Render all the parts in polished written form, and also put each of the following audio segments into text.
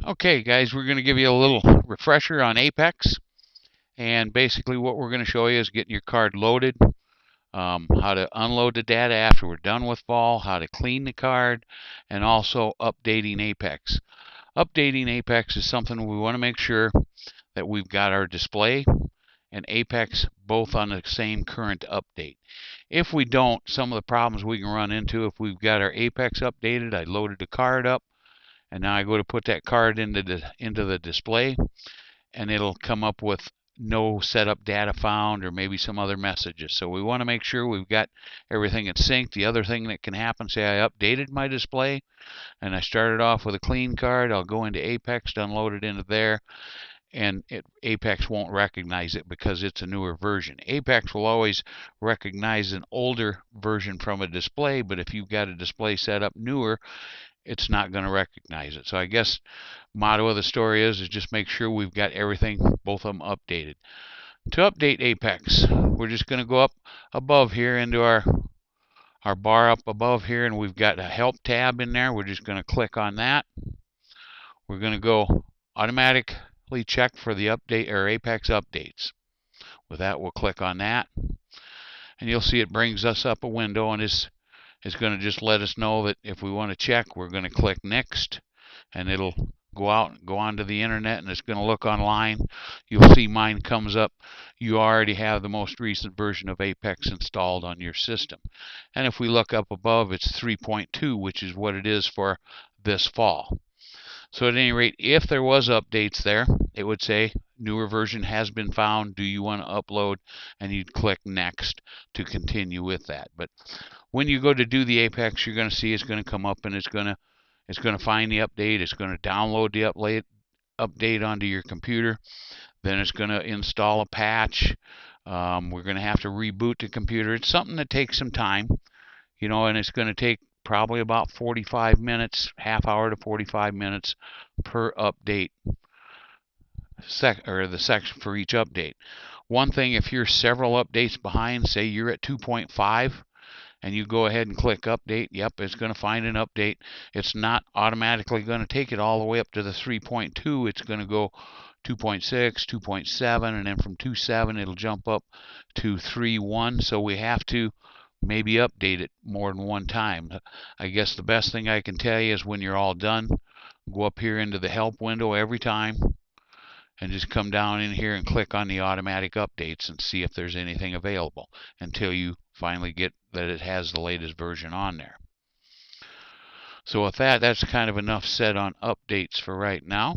Okay, guys, we're going to give you a little refresher on Apex. And basically, what we're going to show you is getting your card loaded, how to unload the data after we're done with fall, how to clean the card, and also updating Apex. Updating Apex is something we want to make sure that we've got our display and Apex both on the same current update. If we don't, some of the problems we can run into, if we've got our Apex updated, I loaded the card up, and now I go to put that card into the display, and it'll come up with no setup data found or maybe some other messages. So we want to make sure we've got everything in sync. The other thing that can happen, say I updated my display and I started off with a clean card, I'll go into Apex, download it into there, and Apex won't recognize it because it's a newer version. Apex will always recognize an older version from a display, but if you've got a display set up newer, it's not going to recognize it. So I guess motto of the story is just make sure we've got everything, both of them updated. To update Apex, we're just going to go up above here into our bar up above here, and we've got a help tab in there. We're just going to click on that. We're going to go automatically check for the update or Apex updates. With that, we'll click on that, and you'll see it brings us up a window, and it's going to just let us know that if we want to check, we're going to click next, and it'll go out and go onto the internet, and it's going to look online. You'll see mine comes up. You already have the most recent version of Apex installed on your system. And if we look up above, it's 3.2, which is what it is for this fall. So at any rate, if there was updates there, it would say newer version has been found. Do you want to upload? And you'd click next to continue with that. But when you go to do the Apex, you're going to see it's going to come up, and it's going to find the update. It's going to download the update onto your computer. Then it's going to install a patch. We're going to have to reboot the computer. It's something that takes some time, and it's going to take probably about 45 minutes, half hour to 45 minutes per update, the section for each update. One thing, if you're several updates behind, say you're at 2.5, and you go ahead and click update, yep, it's going to find an update. It's not automatically going to take it all the way up to the 3.2. It's going to go 2.6, 2.7, and then from 2.7 it'll jump up to 3.1. So we have to maybe update it more than one time. I guess the best thing I can tell you is when you're all done, go up here into the help window every time and just come down in here and click on the automatic updates and see if there's anything available until you finally get that it has the latest version on there. So with that, that's kind of enough said on updates for right now.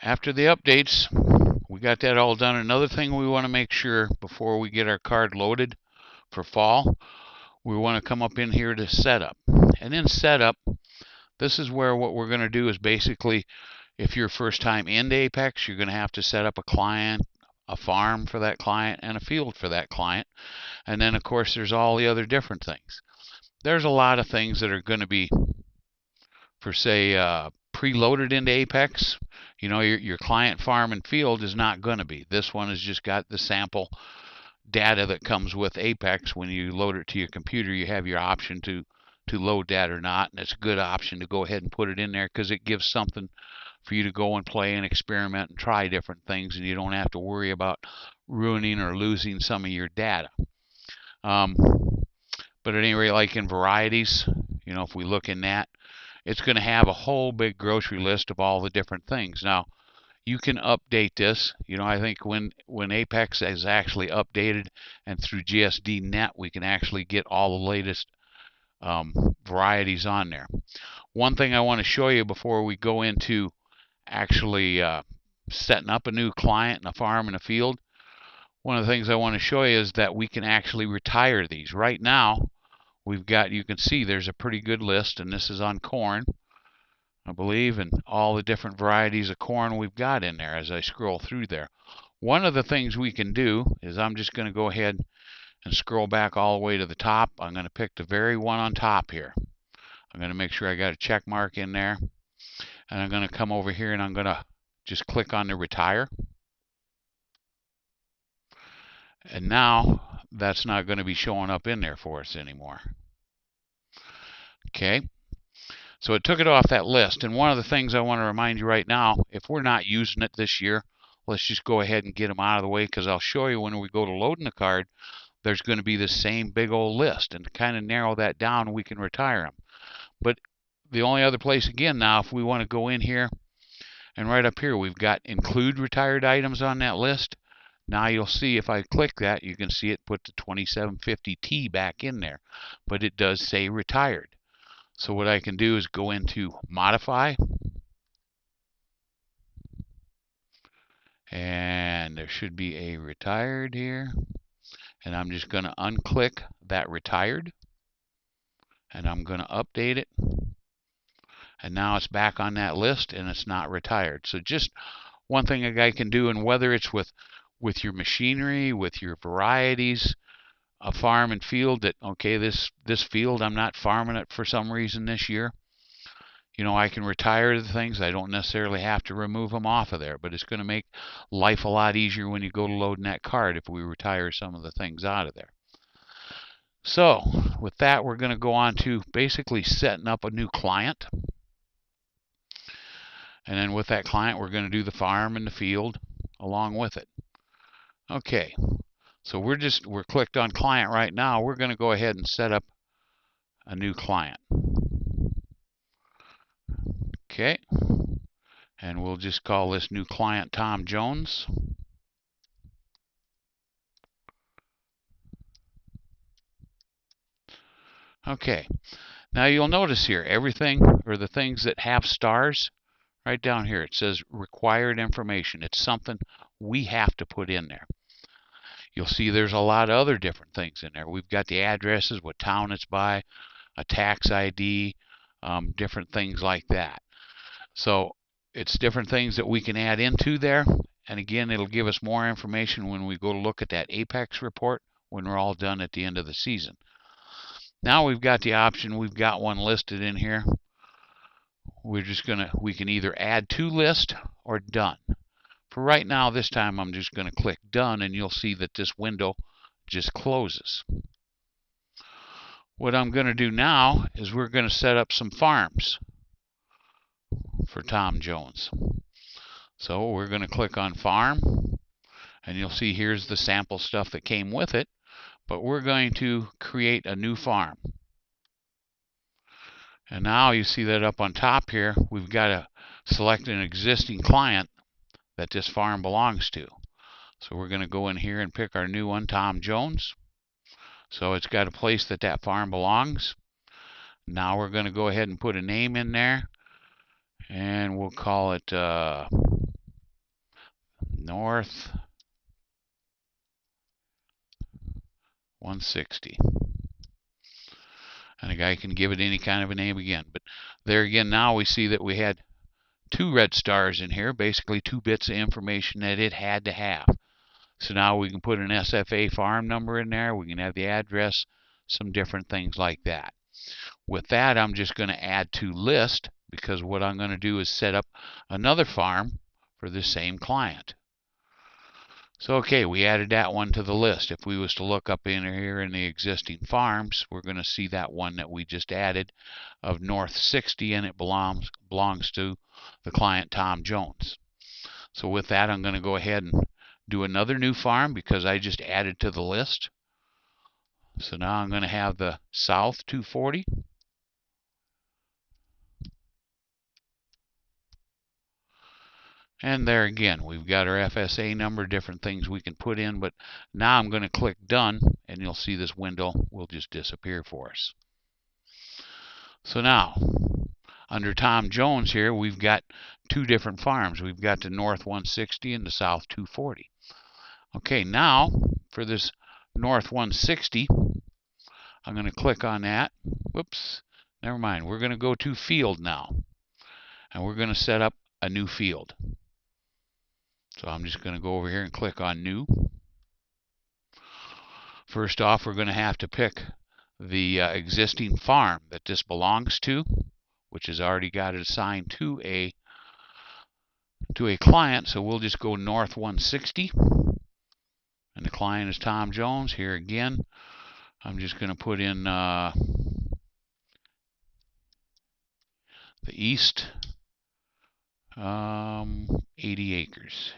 After the updates, we got that all done. Another thing we want to make sure before we get our card loaded for fall, we want to come up in here to setup. And in setup, this is where what we're going to do is basically, if you're first time into Apex, you're going to have to set up a client, a farm for that client, and a field for that client. And then, of course, there's all the other different things. There's a lot of things that are going to be, for say, preloaded into Apex. Your client farm and field is not going to be. This one has just got the sample data that comes with Apex. When you load it to your computer, you have your option to load that or not, and it's a good option to go ahead and put it in there because it gives something for you to go and play and experiment and try different things, and you don't have to worry about ruining or losing some of your data. But at any rate, like in varieties, if we look in that, it's going to have a whole big grocery list of all the different things. Now, you can update this. I think when Apex is actually updated and through GSD.net, we can actually get all the latest varieties on there. One thing I want to show you before we go into actually setting up a new client in a farm and a field, one of the things I want to show you is that we can actually retire these. Right now, we've got, you can see there's a pretty good list, and this is on corn, I believe, and all the different varieties of corn we've got in there as I scroll through there. One of the things we can do is I'm just going to go ahead and scroll back all the way to the top. I'm going to pick the very one on top here. I'm going to make sure I got a check mark in there, and I'm going to come over here and I'm going to just click on the retire. And now that's not going to be showing up in there for us anymore. Okay, So it took it off that list. And one of the things I want to remind you right now, if we're not using it this year, let's just go ahead and get them out of the way, because I'll show you when we go to loading the card, there's going to be the same big old list. And to kind of narrow that down, we can retire them. But the only other place, again, now, if we want to go in here, and right up here, we've got include retired items on that list. Now you'll see if I click that, you can see it put the 2750T back in there. But it does say retired. So what I can do is go into modify, and there should be a retired here, and I'm just going to unclick that retired, and I'm going to update it, and now it's back on that list and it's not retired. So just one thing a guy can do, and whether it's with your machinery, with your varieties, a farm and field, that okay, this field I'm not farming it for some reason this year, you know, I can retire the things. I don't necessarily have to remove them off of there, but it's going to make life a lot easier when you go to loading that card if we retire some of the things out of there. So with that, we're going to go on to basically setting up a new client. And then with that client, we're going to do the farm and the field along with it. Okay, so we're clicked on client right now. We're going to go ahead and set up a new client. Okay, and we'll just call this new client Tom Jones. Okay, now you'll notice here everything, or the things that have stars, right down here it says required information. It's something we have to put in there. You'll see there's a lot of other different things in there. We've got the addresses, what town it's by, a tax ID, different things like that. So it's different things that we can add into there. And again, it'll give us more information when we go to look at that Apex report when we're all done at the end of the season. Now we've got the option, we've got one listed in here. We can either add to list or done. For right now, this time I'm just going to click done, and you'll see that this window just closes. What I'm going to do now is we're going to set up some farms for Tom Jones. So we're going to click on farm, and you'll see here's the sample stuff that came with it, but we're going to create a new farm. And now you see that up on top here, we've got to select an existing client that this farm belongs to. So we're going to go in here and pick our new one, Tom Jones. So it's got a place that farm belongs. Now we're going to go ahead and put a name in there, and we'll call it North 160. And a guy can give it any kind of a name again. But there again, now we see that we had 2 red stars in here, basically 2 bits of information that it had to have. So now we can put an SFA farm number in there, we can have the address, some different things like that. With that, I'm just going to add to list, because what I'm going to do is set up another farm for the same client. So okay, we added that one to the list. If we was to look up in here in the existing farms, we're going to see that one that we just added of North 60, and it belongs to the client Tom Jones. So with that, I'm going to go ahead and do another new farm because I just added to the list. So now I'm going to have the South 240. And there again, we've got our FSA number, different things we can put in, but now I'm going to click done, and you'll see this window will just disappear for us. So now, under Tom Jones here, we've got 2 different farms. We've got the North 160 and the South 240. Okay, now for this North 160, I'm going to click on that. Whoops, never mind. We're going to go to field now, and we're going to set up a new field. So I'm just going to go over here and click on new. First off, we're going to have to pick the existing farm that this belongs to, which has already got it assigned to a client. So we'll just go North 160, and the client is Tom Jones. Here again, I'm just going to put in The east, 80 acres.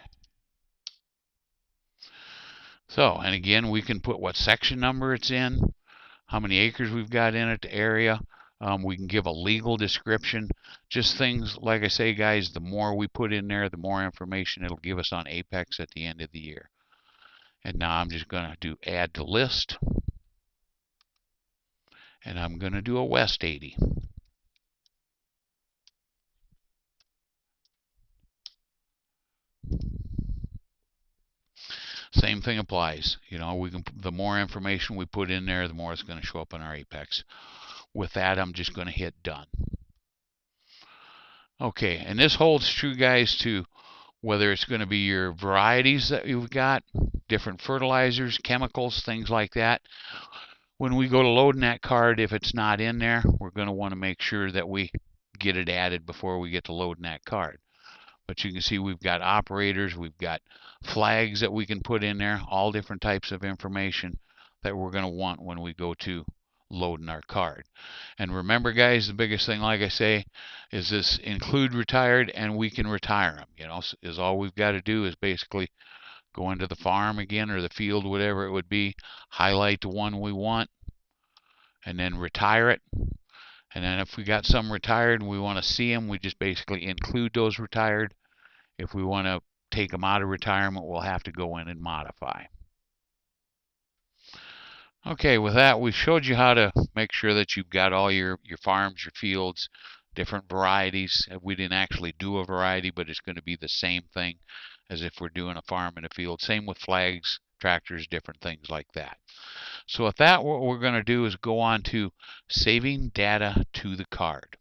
So, and again, we can put what section number it's in, how many acres we've got in it, the area. We can give a legal description. Just things, like I say, guys, the more we put in there, the more information it'll give us on Apex at the end of the year. And now I'm just going to do add to list. And I'm going to do a west 80. Same thing applies. You know, we can, the more information we put in there, the more it's going to show up on our Apex. With that, I'm just going to hit done. Okay, and this holds true, guys, to whether it's going to be your varieties that you've got, different fertilizers, chemicals, things like that. When we go to loading that card, if it's not in there, we're going to want to make sure that we get it added before we get to loading that card. But you can see we've got operators, we've got flags that we can put in there, all different types of information that we're going to want when we go to loading our card. And remember, guys, the biggest thing, like I say, is this include retired, and we can retire them. You know, is all we've got to do is basically go into the farm again, or the field, whatever it would be, highlight the one we want, and then retire it. And then if we got some retired and we want to see them, we just basically include those retired. If we want to take them out of retirement, we'll have to go in and modify. Okay, with that, we showed you how to make sure that you've got all your farms, your fields, different varieties. We didn't actually do a variety, but it's going to be the same thing as if we're doing a farm and a field. Same with flags, tractors, different things like that. So with that, what we're going to do is go on to saving data to the card.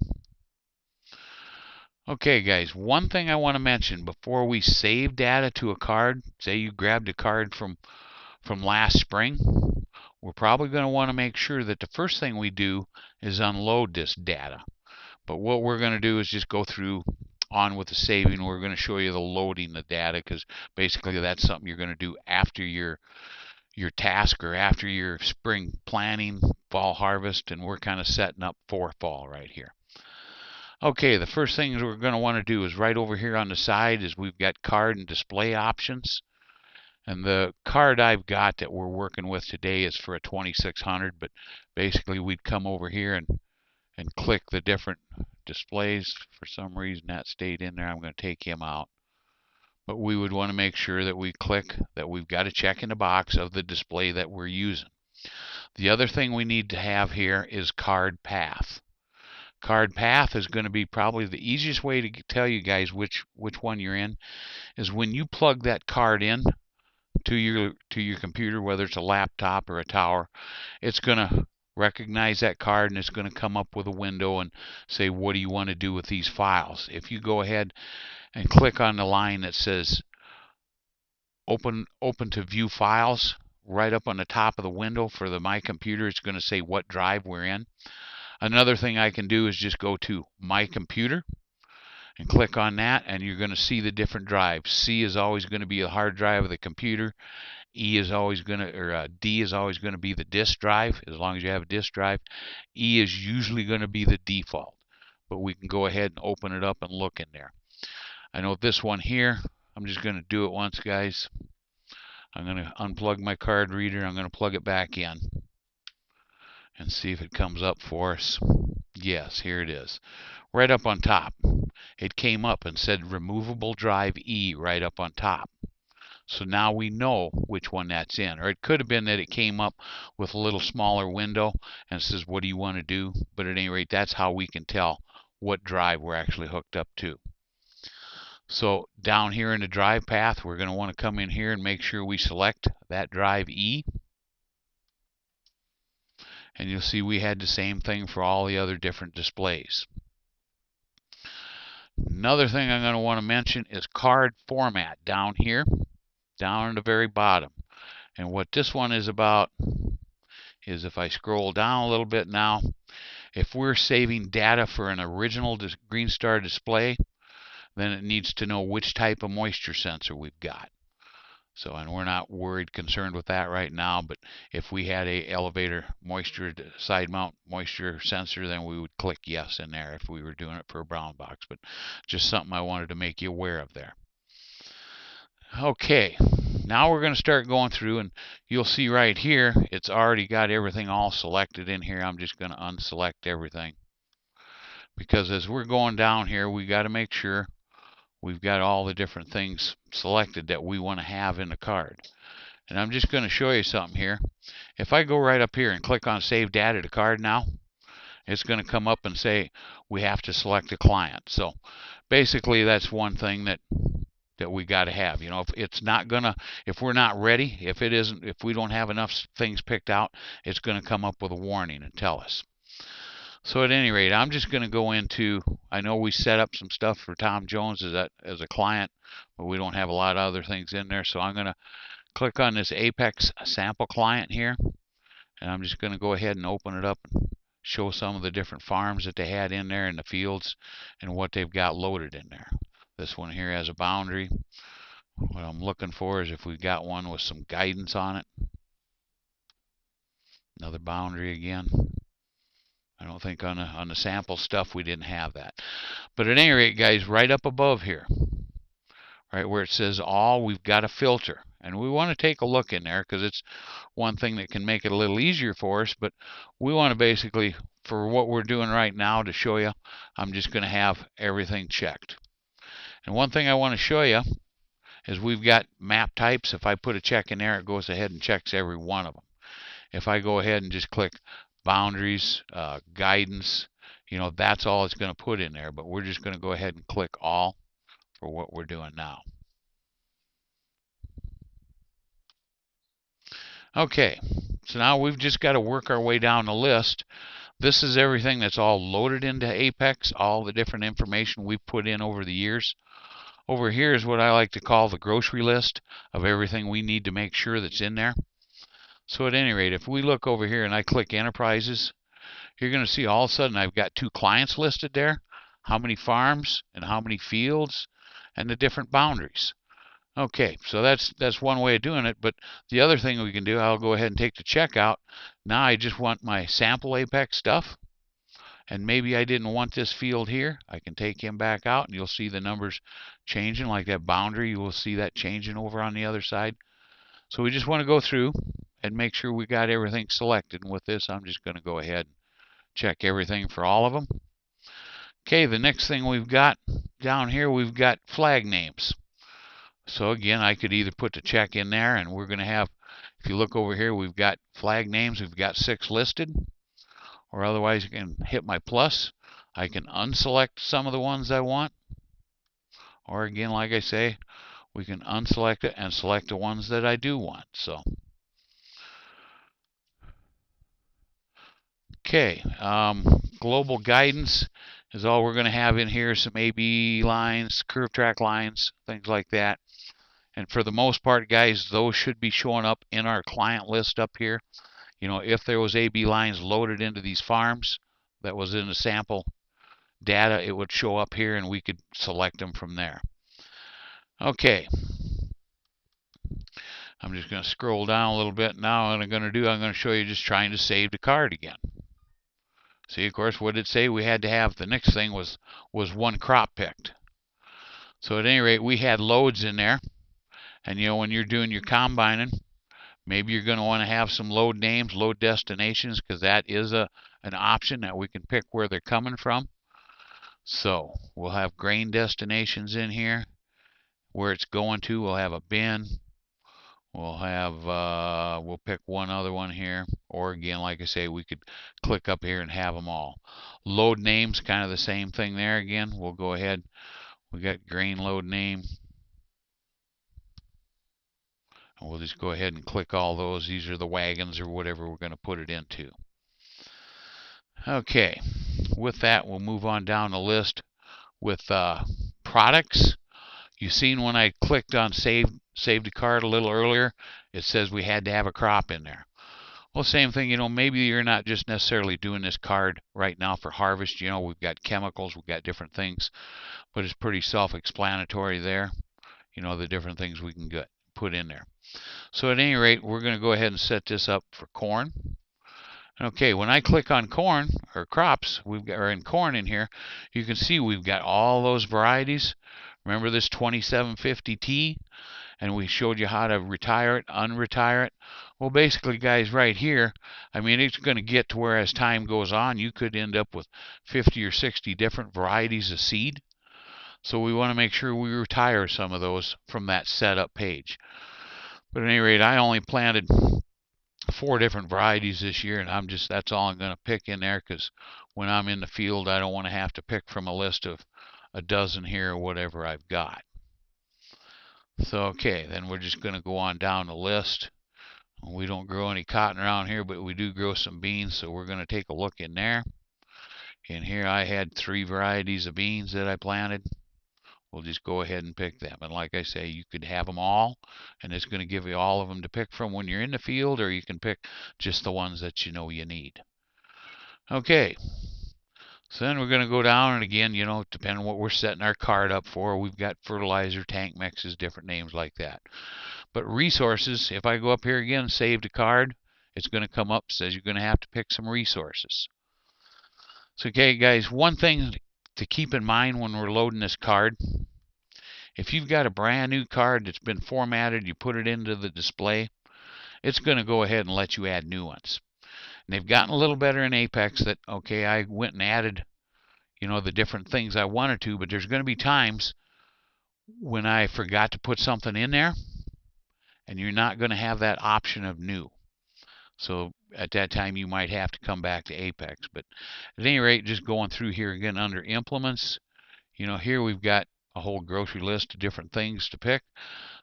Okay, guys, one thing I want to mention before we save data to a card, say you grabbed a card from last spring, we're probably going to want to make sure that the first thing we do is unload this data. But what we're going to do is just go through on with the saving. We're going to show you the loading the data, because basically that's something you're going to do after your task, or after your spring planting, fall harvest, and we're kind of setting up for fall right here. Okay, the first thing we're going to want to do is right over here on the side is we've got card and display options. And the card I've got that we're working with today is for a 2600, but basically we'd come over here and click the different displays. For some reason that stayed in there. I'm going to take him out. But we would want to make sure that we click that we've got a check in the box of the display that we're using. The other thing we need to have here is card path. Card path is going to be probably the easiest way to tell you guys which one you're in, is when you plug that card in to your computer, whether it's a laptop or a tower, it's going to recognize that card, and it's going to come up with a window and say, what do you want to do with these files? If you go ahead and click on the line that says open to view files, right up on the top of the window for my computer, it's going to say what drive we're in. Another thing I can do is just go to my computer and click on that, and you're going to see the different drives. C is always going to be a hard drive of the computer. E is always going to, or D is always going to be the disk drive, as long as you have a disk drive. E is usually going to be the default, but we can go ahead and open it up and look in there. I know this one here, I'm just going to do it once, guys. I'm going to unplug my card reader. I'm going to plug it back in and see if it comes up for us. Yes, here it is. Right up on top. It came up and said removable drive E right up on top. So now we know which one that's in. Or it could have been that it came up with a little smaller window and says, what do you want to do? But at any rate, that's how we can tell what drive we're actually hooked up to. So down here in the drive path, we're going to want to come in here and make sure we select that drive E. And you'll see we had the same thing for all the other different displays. Another thing I'm going to want to mention is card format down here, down at the very bottom. And what this one is about is, if I scroll down a little bit now, if we're saving data for an original Green Star display, then it needs to know which type of moisture sensor we've got. So, and we're not concerned with that right now, but if we had a elevator moisture side mount moisture sensor, then we would click yes in there if we were doing it for a brown box. But just something I wanted to make you aware of there. Okay, now we're going to start going through, and you'll see right here, it's already got everything all selected in here. I'm just going to unselect everything, because as we're going down here, we got to make sure we've got all the different things selected that we want to have in the card. And I'm just going to show you something here. If I go right up here and click on Save Data to Card now, it's going to come up and say we have to select a client. So basically that's one thing that we got to have. You know, if it's not gonna, if we're not ready, if we don't have enough things picked out, it's going to come up with a warning and tell us. So at any rate, I'm just going to go into, I know we set up some stuff for Tom Jones as a client, but we don't have a lot of other things in there. So I'm going to click on this Apex sample client here, and I'm just going to go ahead and open it up and show some of the different farms that they had in there in the fields and what they've got loaded in there. This one here has a boundary. What I'm looking for is if we've got one with some guidance on it. Another boundary again. I don't think on the sample stuff we didn't have that. But at any rate, guys, right up above here, right where it says all, we've got a filter. And we want to take a look in there because it's one thing that can make it a little easier for us. But we want to basically, for what we're doing right now to show you, I'm just going to have everything checked. And one thing I want to show you is we've got map types. If I put a check in there, it goes ahead and checks every one of them. If I go ahead and just click boundaries, guidance, you know, that's all it's going to put in there. But we're just going to go ahead and click all for what we're doing now. Okay, so now we've just got to work our way down the list. This is everything that's all loaded into Apex, all the different information we've put in over the years. Over here is what I like to call the grocery list of everything we need to make sure that's in there. So at any rate, if we look over here and I click Enterprises, you're going to see all of a sudden I've got 2 clients listed there, how many farms and how many fields and the different boundaries. Okay, so that's one way of doing it, but the other thing we can do, I'll go ahead and take the check out. Now I just want my sample Apex stuff, and maybe I didn't want this field here. I can take him back out, and you'll see the numbers changing, like that boundary. You will see that changing over on the other side. So we just want to go through and make sure we got everything selected. And with this, I'm just going to go ahead and check everything for all of them. Okay, the next thing we've got down here, we've got flag names. So again, I could either put the check in there, and we're going to have, if you look over here, we've got flag names. We've got 6 listed. Or otherwise, you can hit my plus. I can unselect some of the ones I want. Or again, like I say, we can unselect it and select the ones that I do want. So, okay, global guidance is all we're going to have in here. Some AB lines, curve track lines, things like that. And for the most part, guys, those should be showing up in our client list up here. You know, if there was AB lines loaded into these farms that was in the sample data, it would show up here and we could select them from there. Okay. I'm just going to scroll down a little bit. Now what I'm going to show you just trying to save the card again. See, of course, what did it say? We had to have, the next thing was 1 crop picked. So at any rate, we had loads in there. And you know, when you're doing your combining, maybe you're going to want to have some load names, load destinations, because that is an option that we can pick where they're coming from. So we'll have grain destinations in here. Where it's going to, we'll have a bin. We'll have, we'll pick one other one here. Or again, like I say, we could click up here and have them all. Load names, kind of the same thing there again. We'll go ahead. We got grain load name. And we'll just go ahead and click all those. These are the wagons or whatever we're going to put it into. Okay, with that, we'll move on down the list with products. You've seen when I clicked on save the card a little earlier, it says we had to have a crop in there. Well, same thing, you know, maybe you're not just necessarily doing this card right now for harvest. You know, we've got chemicals, we've got different things, but it's pretty self-explanatory there. You know, the different things we can put in there. So at any rate, we're going to go ahead and set this up for corn. Okay, when I click on corn or crops, or in corn in here, you can see we've got all those varieties. Remember this 2750T? And we showed you how to retire it, unretire it. Well, basically, guys, right here, I mean, it's going to get to where as time goes on, you could end up with 50 or 60 different varieties of seed. So we want to make sure we retire some of those from that setup page. But at any rate, I only planted 4 different varieties this year, and that's all I'm going to pick in there, because when I'm in the field, I don't want to have to pick from a list of a dozen here or whatever I've got. So, okay, then we're just going to go on down the list. We don't grow any cotton around here, but we do grow some beans, so we're going to take a look in there. In here I had 3 varieties of beans that I planted. We'll just go ahead and pick them. And like I say, you could have them all, and it's going to give you all of them to pick from when you're in the field, or you can pick just the ones that you know you need. Okay. So then we're going to go down, and again, you know, depending on what we're setting our card up for, we've got fertilizer, tank mixes, different names like that. But resources, if I go up here again, save to card, it's going to come up, says you're going to have to pick some resources. So, okay, guys, one thing to keep in mind when we're loading this card, if you've got a brand new card that's been formatted, you put it into the display, it's going to go ahead and let you add new ones. And they've gotten a little better in Apex that, okay, I went and added, you know, the different things I wanted to, but there's going to be times when I forgot to put something in there, and you're not going to have that option of new. So at that time, you might have to come back to Apex. But at any rate, just going through here again under implements, you know, here we've got a whole grocery list of different things to pick.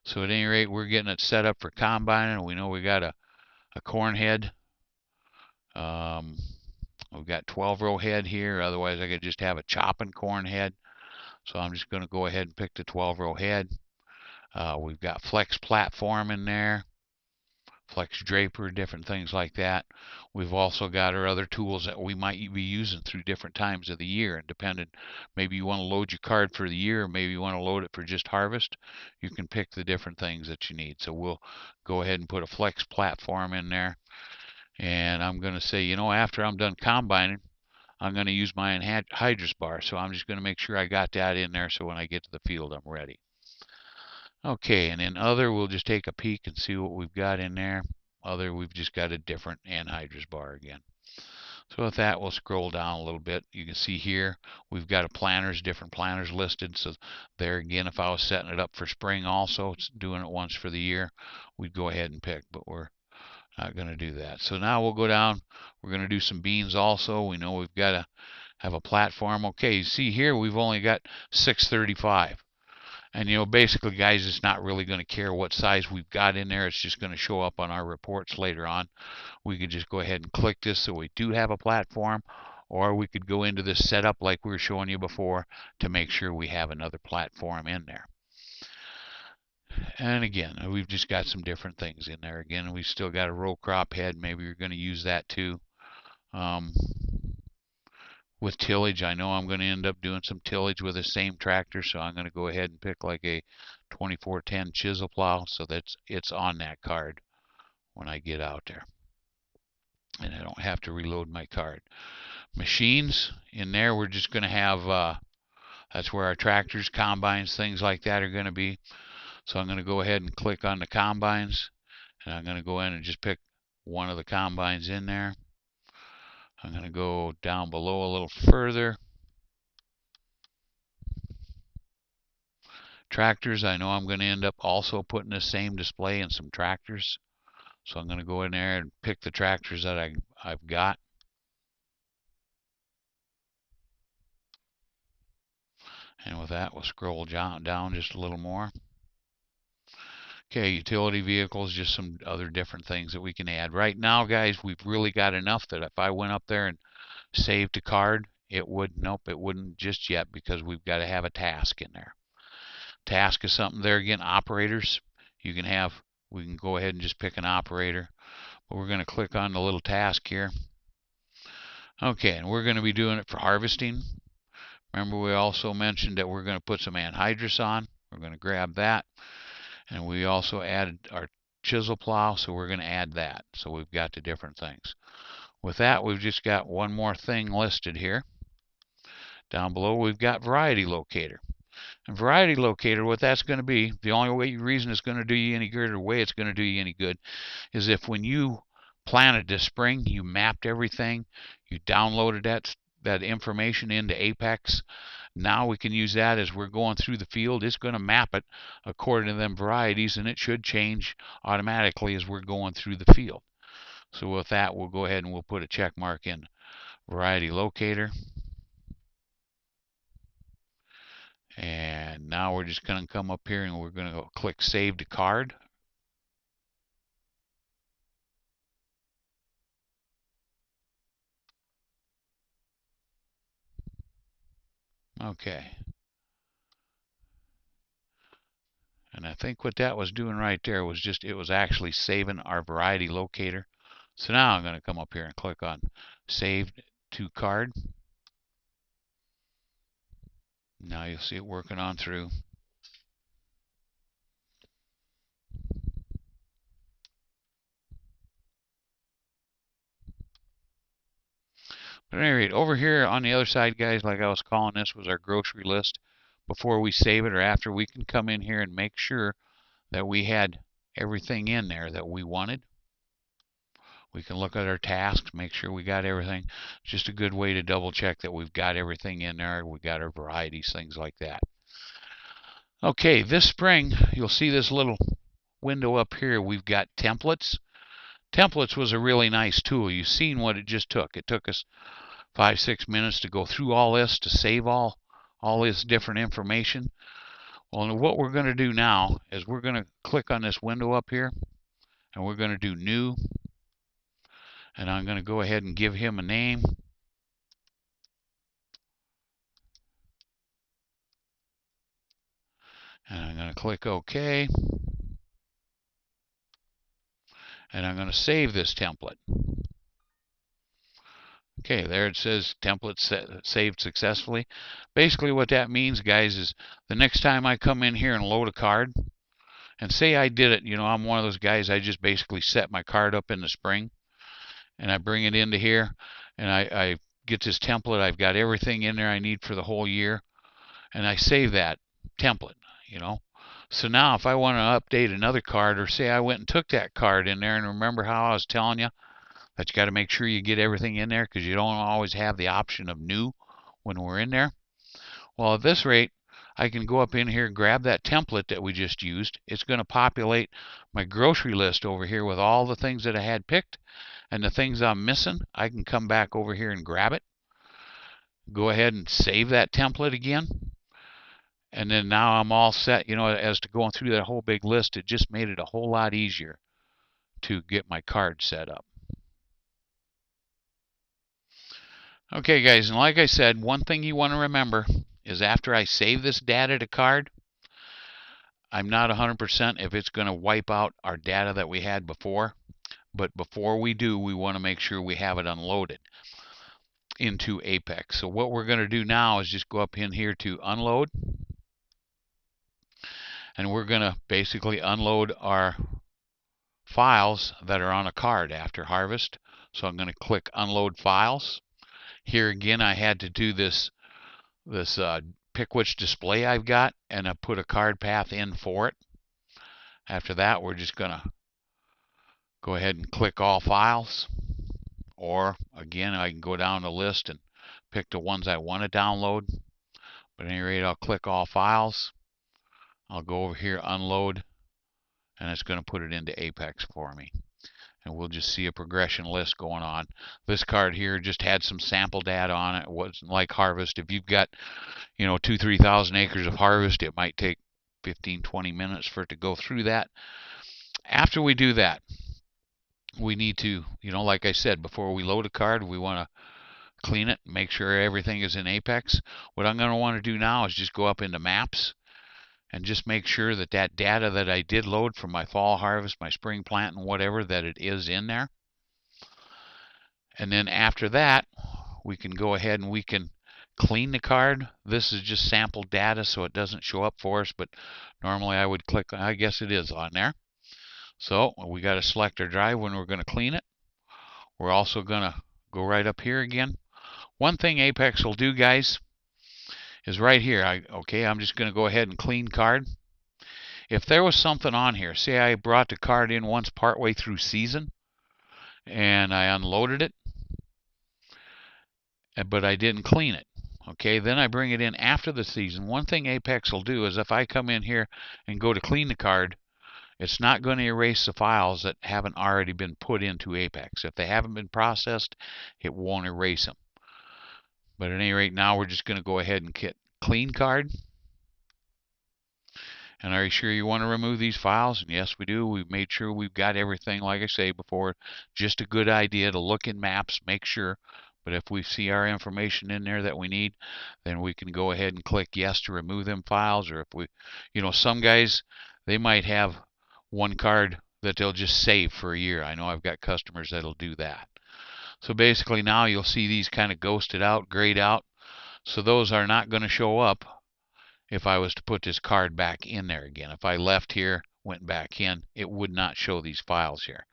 So at any rate, we're getting it set up for combining. We know we got a corn head. We've got 12-row head here. Otherwise, I could just have a chopping corn head. So I'm just going to go ahead and pick the 12-row head. We've got flex platform in there, flex draper, different things like that. We've also got our other tools that we might be using through different times of the year, and depending, maybe you want to load your card for the year, or maybe you want to load it for just harvest. You can pick the different things that you need. So we'll go ahead and put a flex platform in there, and I'm going to say, you know, after I'm done combining, I'm going to use my anhydrous bar. So I'm just going to make sure I got that in there, so when I get to the field, I'm ready. Okay, and in other, we'll just take a peek and see what we've got in there. Other, we've just got a different anhydrous bar again. So with that, we'll scroll down a little bit. You can see here, we've got different planters listed. So there again, if I was setting it up for spring also, it's doing it once for the year, we'd go ahead and pick, but we're not going to do that. So now we'll go down. We're going to do some beans also. We know we've got to have a platform. Okay, you see here, we've only got 635. And, you know, basically, guys, it's not really going to care what size we've got in there. It's just going to show up on our reports later on. We could just go ahead and click this so we do have a platform, or we could go into this setup like we were showing you before to make sure we have another platform in there. And again, we've just got some different things in there. Again, we've still got a row crop head. Maybe you're going to use that too. With tillage, I know I'm going to end up doing some tillage with the same tractor, so I'm going to go ahead and pick like a 2410 chisel plow, so that it's on that card when I get out there, and I don't have to reload my card. Machines, in there we're just going to have, that's where our tractors, combines, things like that are going to be. So I'm going to go ahead and click on the combines, and I'm going to go in and just pick one of the combines in there. I'm going to go down below a little further. Tractors, I know I'm going to end up also putting the same display in some tractors. So I'm going to go in there and pick the tractors that I've got. And with that, we'll scroll down just a little more. Okay, utility vehicles, just some other different things that we can add. Right now, guys, we've really got enough that if I went up there and saved a card, it wouldn't just yet, because we've got to have a task in there. Task is something there again. Operators, we can go ahead and just pick an operator. But we're going to click on the little task here. Okay, and we're going to be doing it for harvesting. Remember, we also mentioned that we're going to put some anhydrous on. We're going to grab that. And we also added our chisel plow, so we're going to add that. So we've got the different things. With that, we've just got one more thing listed here. Down below, we've got variety locator. And variety locator, what that's going to be, the only reason it's going to do you any good, or way it's going to do you any good, is if when you planted this spring, you mapped everything, you downloaded that information into Apex. Now we can use that as we're going through the field. It's going to map it according to them varieties, and it should change automatically as we're going through the field. So with that, we'll go ahead and we'll put a check mark in variety locator. And now we're just going to come up here and we're going to click Save to Card. Okay. And I think what that was doing right there was just, it was actually saving our variety locator. So now I'm going to come up here and click on Save to Card. Now you'll see it working on through. But at any rate, over here on the other side, guys, like I was calling this, was our grocery list. Before we save it or after, we can come in here and make sure that we had everything in there that we wanted. We can look at our tasks, make sure we got everything. Just a good way to double check that we've got everything in there. We got our varieties, things like that. Okay, this spring, you'll see this little window up here. We've got templates. Templates was a really nice tool. You've seen what it just took. It took us 5-6 minutes to go through all this, to save all this different information. Well, what we're going to do now is we're going to click on this window up here, and we're going to do New. And I'm going to go ahead and give him a name. And I'm going to click OK. And I'm going to save this template. Okay, there it says template saved successfully. Basically what that means, guys, is the next time I come in here and load a card, and say I did it, I'm one of those guys, I just basically set my card up in the spring, and I bring it into here, and I get this template. I've got everything in there I need for the whole year, and I save that template, So now if I want to update another card, or say I went and took that card in there, and remember how I was telling you that you got to make sure you get everything in there because you don't always have the option of new when we're in there. Well, at this rate, I can go up in here and grab that template that we just used. It's going to populate my grocery list over here with all the things that I had picked, and the things I'm missing, I can come back over here and grab it. Go ahead and save that template again. And then now I'm all set, as to going through that whole big list. It just made it a whole lot easier to get my card set up. Okay, guys, and like I said, one thing you want to remember is after I save this data to card, I'm not 100% if it's going to wipe out our data that we had before. But before we do, we want to make sure we have it unloaded into Apex. So what we're going to do now is just go up in here to Unload. And we're going to basically unload our files that are on a card after harvest. So I'm going to click Unload Files. Here again, I had to do this pick which display I've got, and I put a card path in for it. After that, we're just going to go ahead and click All Files. Or again, I can go down the list and pick the ones I want to download. But at any rate, I'll click All Files. I'll go over here, Unload, and it's going to put it into Apex for me. And we'll just see a progression list going on. This card here just had some sample data on it. It wasn't like harvest. If you've got, 2,000-3,000 acres of harvest, it might take 15-20 minutes for it to go through that. After we do that, we need to, like I said, before we load a card, we want to clean it, make sure everything is in Apex. What I'm going to want to do now is just go up into Maps and just make sure that that data that I did load from my fall harvest, my spring plant, and whatever, that it is in there. And then after that, we can go ahead and we can clean the card. This is just sample data, so it doesn't show up for us, but normally I would click, I guess it is on there. So we got to select our drive when we're going to clean it. We're also going to go right up here again. One thing Apex will do, guys, is right here. I'm just going to go ahead and clean card. If there was something on here, say I brought the card in once partway through season and I unloaded it, but I didn't clean it. Okay, then I bring it in after the season. One thing Apex will do is if I come in here and go to clean the card, it's not going to erase the files that haven't already been put into Apex. If they haven't been processed, it won't erase them. But at any rate, now we're just going to go ahead and hit clean card. And are you sure you want to remove these files? And yes, we do. We've made sure we've got everything, like I say before. Just a good idea to look in maps, make sure. But if we see our information in there that we need, then we can go ahead and click yes to remove them files. Or if we, some guys, they might have one card that they'll just save for a year. I know I've got customers that'll do that. So basically now you'll see these kind of ghosted out, grayed out. So those are not going to show up if I was to put this card back in there again. If I left here, went back in, it would not show these files here.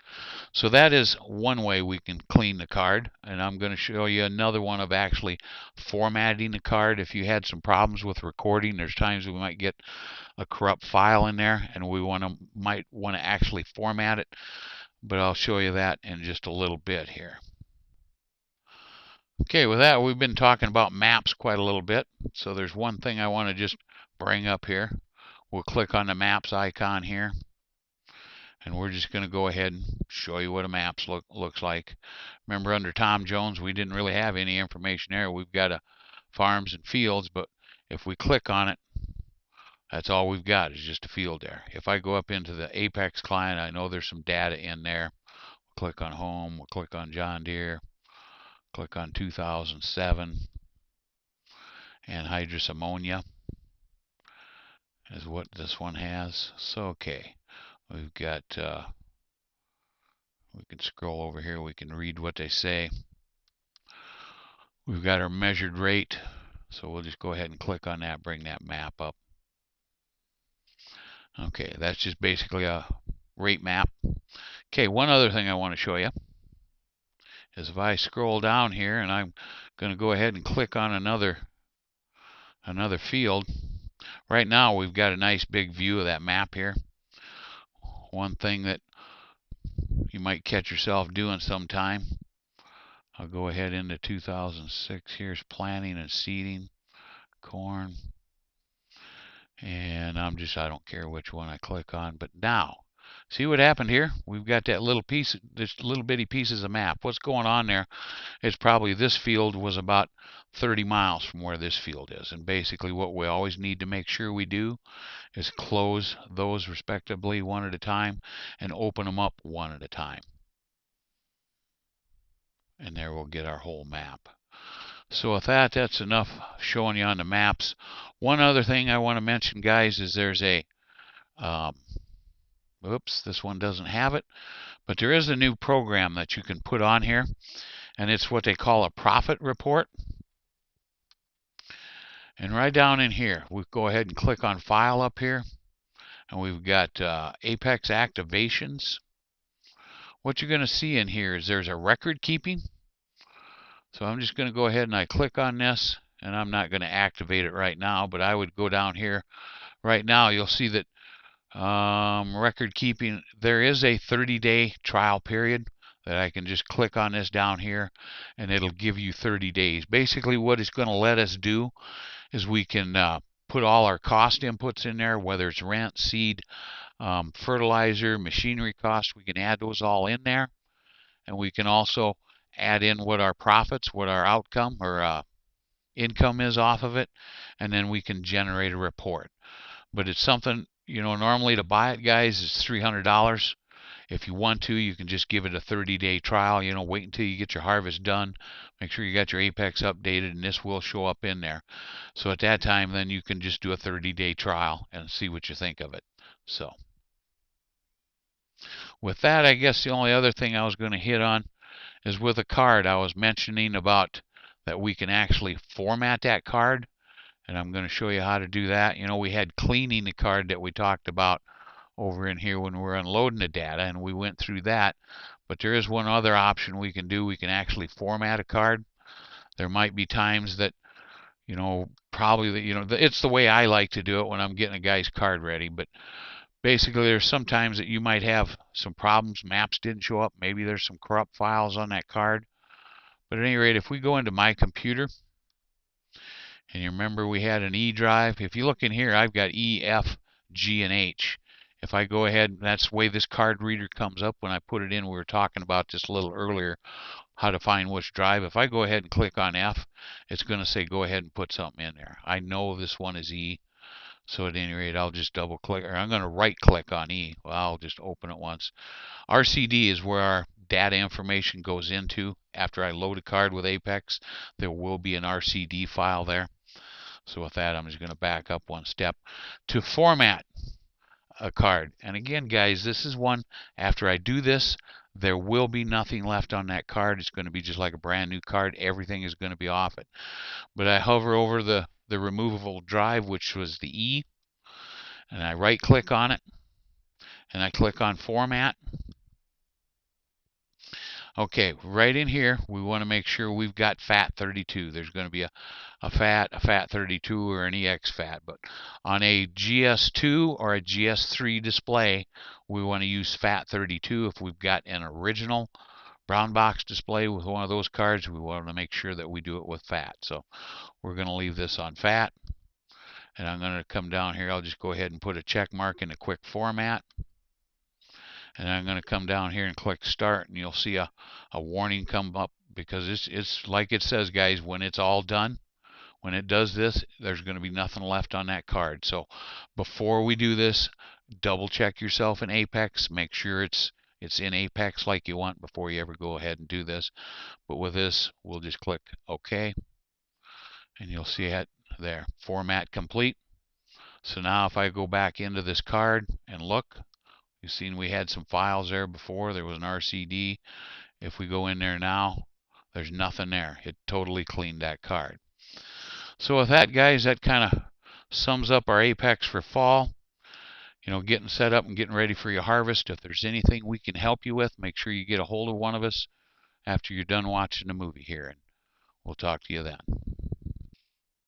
So that is one way we can clean the card. And I'm going to show you another one of actually formatting the card. If you had some problems with recording, there's times we might get a corrupt file in there and we might want to actually format it. But I'll show you that in just a little bit here. Okay, with that, we've been talking about maps quite a little bit. So there's one thing I want to just bring up here. We'll click on the maps icon here. And we're just going to go ahead and show you what a map looks like. Remember, under Tom Jones, we didn't really have any information there. We've got a farms and fields, but if we click on it, that's all we've got is just a field there. If I go up into the Apex client, I know there's some data in there. We'll click on home. We'll click on John Deere. Click on 2007. And hydrous ammonia is what this one has. So, okay. We've got, we can scroll over here. We can read what they say. We've got our measured rate. So we'll just go ahead and click on that, bring that map up. Okay, that's just basically a rate map. Okay, one other thing I want to show you is if I scroll down here and I'm going to go ahead and click on another field. Right now we've got a nice big view of that map here. One thing that you might catch yourself doing sometime, I'll go ahead into 2006. Here's planting and seeding, corn. And I don't care which one I click on. But now, see what happened here? We've got that little piece, this little bitty pieces of map. What's going on there is probably this field was about 30 miles from where this field is. And basically what we always need to make sure we do is close those respectively one at a time and open them up one at a time. And there we'll get our whole map. So with that, that's enough showing you on the maps. One other thing I want to mention, guys, is there's a, oops, this one doesn't have it, but there is a new program that you can put on here, and it's what they call a profit report. And right down in here, we go ahead and click on File up here, and we've got Apex Activations. What you're going to see in here is there's a record keeping. So I'm just going to go ahead and I click on this, and I'm not going to activate it right now, but I would go down here. Right now, you'll see that record keeping, there is a 30-day trial period that I can just click on this down here, and it'll give you 30 days. Basically, what it's going to let us do is we can put all our cost inputs in there, whether it's rent, seed, fertilizer, machinery cost. We can add those all in there, and we can also add in what our profits, what our outcome or income is off of it, and then we can generate a report. But it's something, normally to buy it, guys, is $300. If you want to, you can just give it a 30-day trial. Wait until you get your harvest done. Make sure you got your Apex updated, and this will show up in there. So at that time, then you can just do a 30-day trial and see what you think of it. So with that, I guess the only other thing I was going to hit on is with a card. I was mentioning about that we can actually format that card, and I'm going to show you how to do that. You know, we had cleaning the card that we talked about over in here when we were unloading the data, and we went through that. But there is one other option we can do. We can actually format a card. There might be times that, you know, probably, you know, it's the way I like to do it when I'm getting a guy's card ready. But basically, there's some times that you might have some problems. Maps didn't show up. Maybe there's some corrupt files on that card. But at any rate, if we go into my computer, and you remember we had an E drive. If you look in here, I've got E, F, G, and H. If I go ahead, that's the way this card reader comes up when I put it in. We were talking about just a little earlier how to find which drive. If I go ahead and click on F, it's going to say go ahead and put something in there. I know this one is E, so at any rate, I'll just double click, or I'm going to right click on E. Well, I'll just open it once. RCD is where our data information goes into. After I load a card with Apex, there will be an RCD file there. So with that, I'm just going to back up one step to format a card. And again, guys, this is one, after I do this, there will be nothing left on that card. It's going to be just like a brand new card. Everything is going to be off it. But I hover over the removable drive, which was the E, and I right click on it, and I click on format. Okay, right in here, we want to make sure we've got FAT32. There's going to be a FAT32, or an EX-FAT. But on a GS2 or a GS3 display, we want to use FAT32. If we've got an original brown box display with one of those cards, we want to make sure that we do it with FAT. So we're going to leave this on FAT. And I'm going to come down here. I'll just go ahead and put a check mark in a quick format. And I'm going to come down here and click start, and you'll see a warning come up, because it's like it says, guys, when it's all done, when it does this, there's going to be nothing left on that card. So before we do this, double check yourself in Apex. Make sure it's in Apex like you want before you ever go ahead and do this. But with this, we'll just click OK, and you'll see it there, format complete. So now if I go back into this card and look, you've seen we had some files there before. There was an RCD. If we go in there now, there's nothing there. It totally cleaned that card. So with that, guys, that kind of sums up our Apex for fall. You know, getting set up and getting ready for your harvest. If there's anything we can help you with, make sure you get a hold of one of us after you're done watching the movie here, and we'll talk to you then.